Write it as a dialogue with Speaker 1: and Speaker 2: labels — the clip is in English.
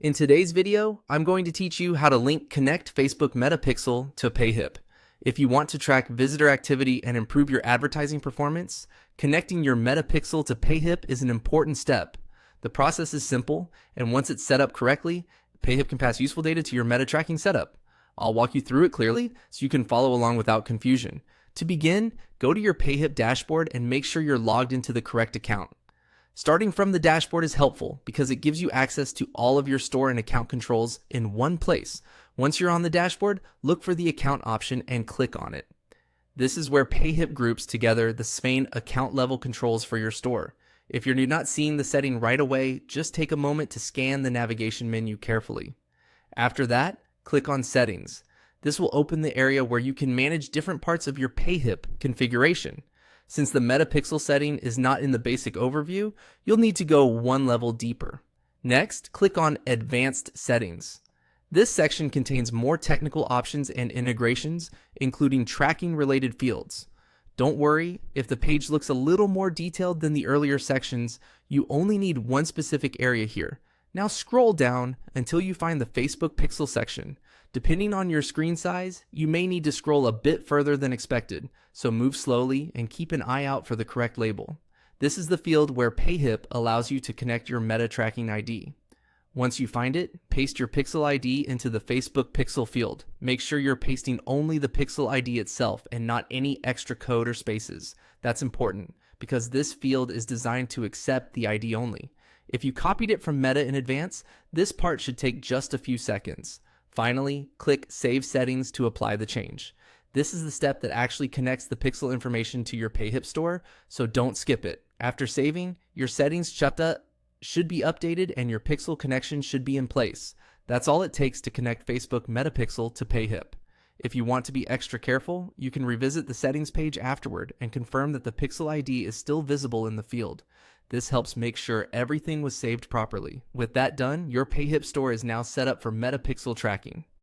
Speaker 1: In today's video, I'm going to teach you how to link Connect Facebook Metapixel to Payhip. If you want to track visitor activity and improve your advertising performance, connecting your Metapixel to Payhip is an important step. The process is simple, and once it's set up correctly, Payhip can pass useful data to your meta tracking setup. I'll walk you through it clearly so you can follow along without confusion. To begin, go to your Payhip dashboard and make sure you're logged into the correct account. Starting from the dashboard is helpful because it gives you access to all of your store and account controls in one place. Once you're on the dashboard, look for the account option and click on it. This is where Payhip groups together the main account level controls for your store. If you're not seeing the setting right away, just take a moment to scan the navigation menu carefully. After that, click on Settings. This will open the area where you can manage different parts of your Payhip configuration. Since the Metapixel setting is not in the basic overview, you'll need to go one level deeper. Next, click on Advanced Settings. This section contains more technical options and integrations, including tracking-related fields. Don't worry, if the page looks a little more detailed than the earlier sections, you only need one specific area here. Now scroll down until you find the Facebook Pixel section. Depending on your screen size, you may need to scroll a bit further than expected, so move slowly and keep an eye out for the correct label. This is the field where Payhip allows you to connect your meta tracking ID. Once you find it, paste your Pixel ID into the Facebook Pixel field. Make sure you're pasting only the Pixel ID itself and not any extra code or spaces. That's important because this field is designed to accept the ID only. If you copied it from Meta in advance, this part should take just a few seconds. Finally, click Save Settings to apply the change. This is the step that actually connects the pixel information to your Payhip store, so don't skip it. After saving, your settings should be updated and your pixel connection should be in place. That's all it takes to connect Facebook Metapixel to Payhip. If you want to be extra careful, you can revisit the settings page afterward and confirm that the pixel ID is still visible in the field. This helps make sure everything was saved properly. With that done, your Payhip store is now set up for Metapixel tracking.